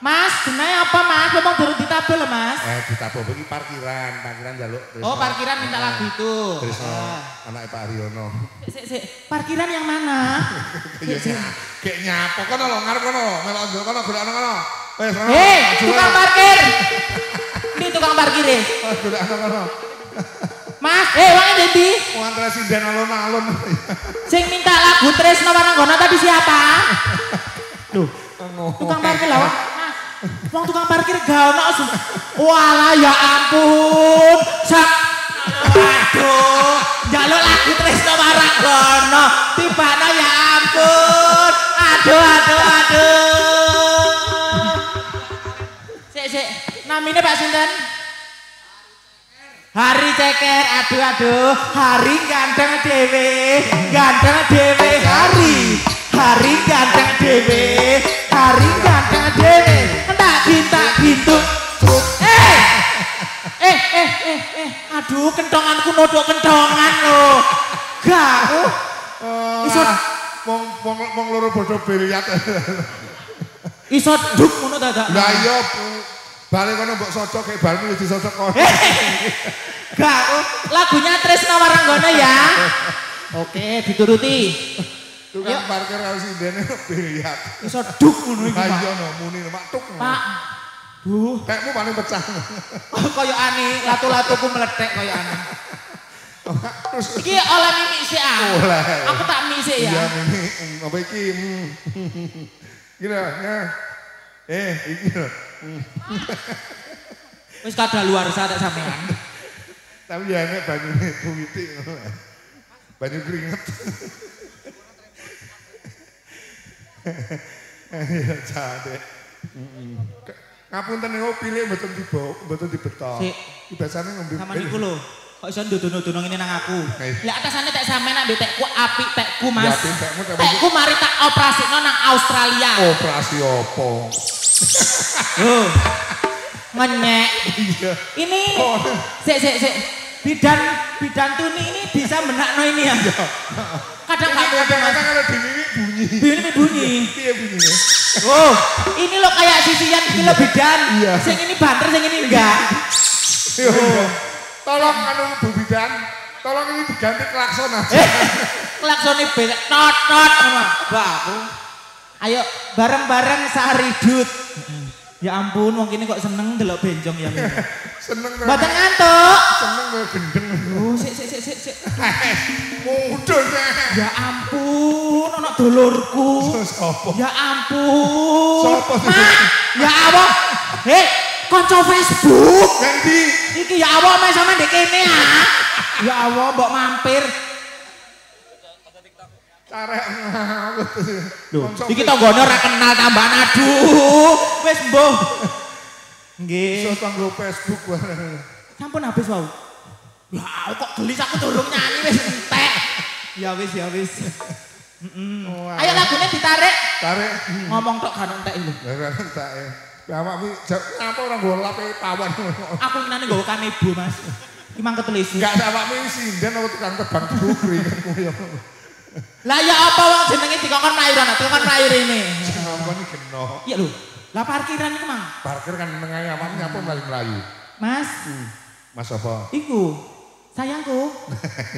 Mas, jenenge apa Mas? Ngomong durung ditabel lho Mas. Ditabel iki parkiran njaluk. Oh, parkiran minta lagu itu. Terus anake Pak Haryono. Sik, parkiran yang mana? Kayak nyapa kono lho, ngarep kono lho, melok njol kono golek kono. Wis kono. Tukang parkir. Ini tukang parkir e. Golek kono. Mas, wonge ndi? Wong presiden alun-alun. Sing minta lagu Tresno Waranggono tadi siapa? Loh, tukang parkir lho. Wong tukang parkir gak ono. Walah ya ampun. Aduh, njaluk lagu Tresno Waranggono. Tibana ya ampun. Aduh. Sik. Namine Pak sinten? Hari Ceker. Aduh. Hari ganteng dhewe. Hari ganteng dhewe. Tak gitu. Aduh, kentonganku nodok kentongan lho. Gak. Iso wong loro bodo biliat. Iso duk ngono dadak. Lah iya, balik kono mbok socok kayak balmu disocok kono. Gak. Lagunya Tresno Waranggono ya. Oke, dituruti. Tukang parkir harus indene biliat. Iso duk ngono iki, Pak. Ayo no muni mak tuk. Pak. Duh, tekmu paling pecah. Kaya aneh, latu-latuku meletek kaya aneh. Iki oleh mimi sih Aku tak mimi sih ya. Iya mimi, apa iki? Gila, ya. Iki lho. Wis kadaluarsa tak sampean. Tapi ya nek banyune kuwiti ngono. Banyu keringet. Ya jade. Ngapunten niku pilih mboten dibetok. Biasane ngombe. Sama niku lho. Kok iso ndodono-dono ngene nang aku. Lah atasane tek sampean nak tekku apik tekku Mas. Tekku mari tak operasikno nang Australia. Operasi opo? Oh. Ngenyek. Ini sik. Bidan tuni ini bisa menakno ini ya. Kadang kalau bunyi. Iya bunyinya. Oh, ini lo kayak sisian iki lo bidan. Sing ini banter, sing ini enggak. Tolong anu Bu Bidan, tolong ini diganti klakson aja. Klaksone belek tot ngono. Baku. Ayo bareng-bareng saridut. Ya ampun, wong kene kok seneng delok benjong ya. Seneng. Mboten ngantuk. Seneng kaya gendeng. Oh, sik. Mudun. Ya ampun, ana dulurku. Sopo? Ya ampun. Sopo sih? Ya Allah. Kanca Facebook. Nang ndi? Iki ya Allah mek sampean ndek kene ah. Ya Allah, mbok mampir. Carek ngawet. Lho, iki tanggane ora kenal tambahan aduh. Wis mbuh. Nggih. Iso tanggo Facebook wae. Sampun habis wau. Lah kok gelis aku durung nyanyi wis entek. Ya wis. Ayo lagune ditarik. Tarik. Ngomong tok kan entek lho. Lah entek. Bapak wi apa ora nggo lape pawan. Aku ngenane nggawa kanebo, Mas. Iki mang ketelis. Enggak bapak wi sinden apa tukang tebang bukri ya. Lah ya apa wong jenenge dikongkon mlayu ana, dikongkon mlayu rene. Ngongkon iki geno. Iya lho. Lah parkiran iku, Mang. Parkir kan menengae awakmu nyapa mlayu-mlayu. Mas. Mas apa? Iku. Sayangku.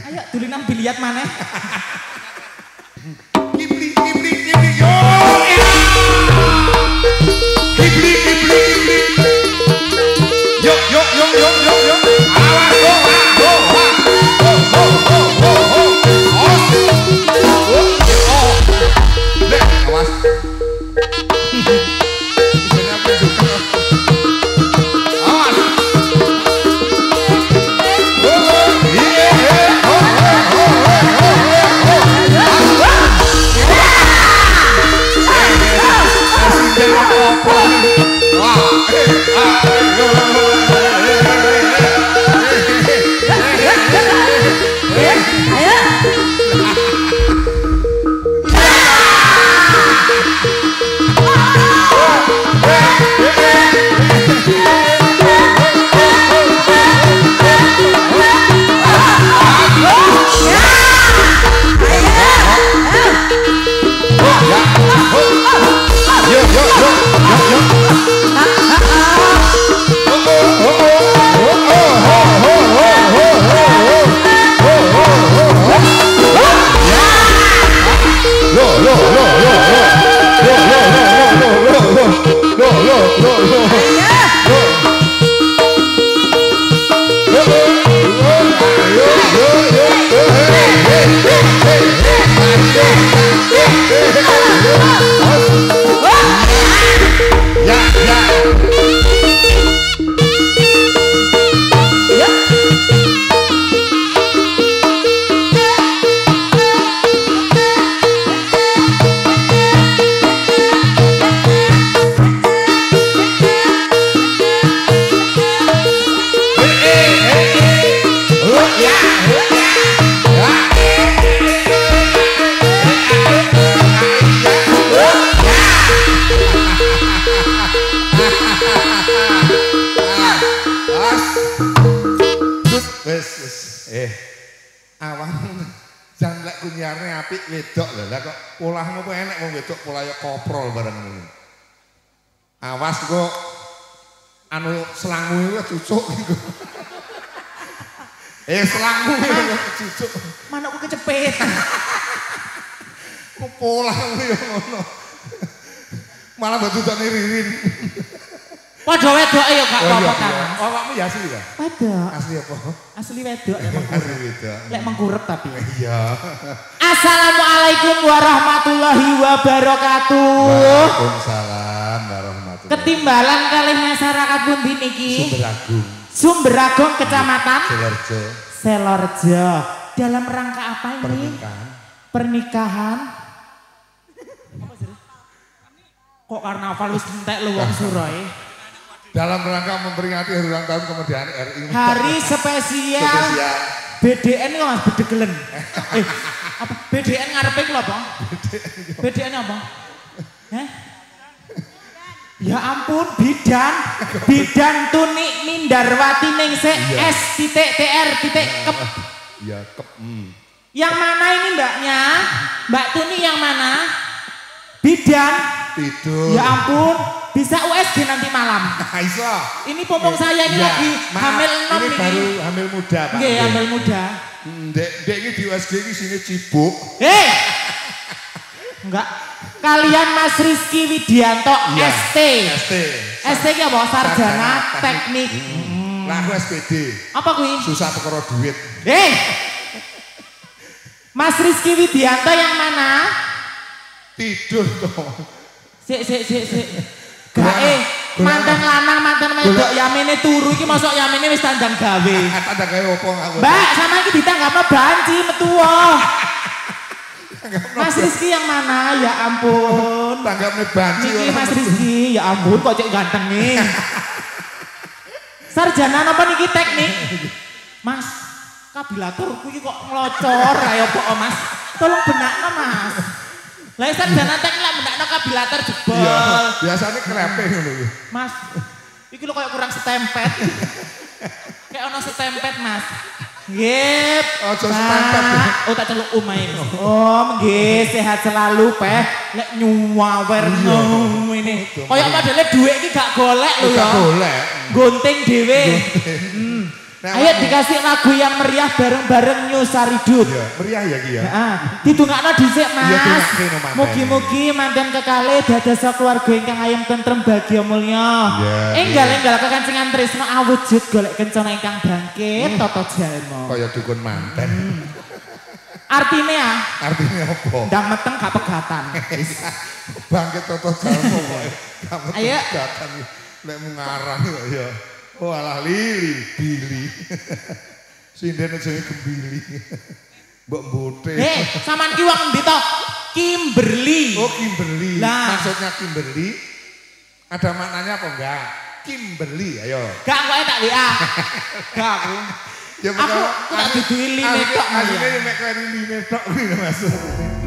Ayo dulinan biliat maneh. Kibli yo. Kibli. Yo. Awas go. Awas. Wis. Awan jan lek kunyarne apik wedok lho. Lah kok polahmu kok enek wong wedok pola ya koprol bareng ngono. Awas kok anu selangmu iku cucuk iku. Selangmu iku cucuk. Manukku kecepet. Kok polahmu ya ngono. Malah batutane ririn. Padha wedoke ya gak apa-apa kan. Awakmu ya asli ta? Wedok. Asli apa? Asli wedok ya Asli wedok. Lek mengkurep tapi. Iya. Assalamualaikum warahmatullahi wabarakatuh. Waalaikumsalam warahmatullahi. Ketimbalan kalih masyarakat pundi niki? Sumberagung. Sumberagung Kecamatan Selorjo. Selorjo. Dalam rangka apa ini? Pernikahan. Kok karnaval wis entek lu wong Suroi? Dalam rangka memperingati hari ulang tahun kemerdekaan RI. Hari spesial BDN kok Mas bedegelen. Apa BDN ngarepe ku apa? BDN apa? Ya ampun, bidan tunik mindarwati ningsih S.TR.kep. Iya, kep. Yang mana ini mbaknya? Mbak Tuni yang mana? Bidan. Tidur. Ya ampun, bisa USG nanti malam. Iso. Ini popong saya ini lagi hamil 6 ini. Baru hamil muda, Pak. Nggih, hamil muda. Dek iki di USG iki sini cibuk. Enggak. Kalian Mas Rizky Widianto ST. ST ki apa? Sarjana Teknik. Lah aku SPD. Apa kuwi? Susah perkara duit. Mas Rizky Widianto yang mana? Tidur toh. Sik. Gae mantan lanang mantan wedok yamene turu iki mosok yamene wis tandang gawe. Tandang gawe opo aku? Mbak, sama iki ditanggapno banci metu. Mas Rizky yang mana? Ya ampun. Tanggapne banci. Niki Mas Rizky, ya ampun kok cek ganteng nih. Sarjana apa niki teknik? Mas, kabilaturku iki kok ngelocor ayo kok Mas. Tolong benakno Mas. Lah sarjana teknik lah benakno kabilator jebol. Iya, biasanya krepe ngono iki. Mas, iki lho koyo kurang setempet. Kayak ono setempet Mas. Nggih. Ojo setempet. Oh tak celuk omahe. Nggih, sehat selalu Peh. Lek nyuwawer ngene. Kayak modele dhuwit iki gak golek lho ya. Gak golek. Gunting dhewe. Ayo dikasih lagu yang meriah bareng-bareng New Saridut. Iya, meriah ya ki ya. Heeh. Didongakno dhisik Mas. Iya, dongakno manten. Mugi-mugi manten kekalih dados keluarga ingkang ayem tentrem bahagia mulya. Enggal kekancingan tresno awujud golek kencana ingkang bangkit tata jalma. Kaya dukun manten. Artine ya? Artine apa? Ndang meteng gak pegatan. Bangkit tata jalma wae. Ayo. Pegatan lek ngarang kok ya. Oh alah lili, bili. Sindene jenenge gembili. Mbok mbote. Sampean ki wong endi to? Kimberly. Oh Kimberly. Nah. Maksudnya Kimberly ada maknanya apa enggak? Kimberly, ayo. Gak kok tak WA. Gak aku. Ya Aku tak duduhi line tok. Asline mek kene line tok kuwi maksudnya.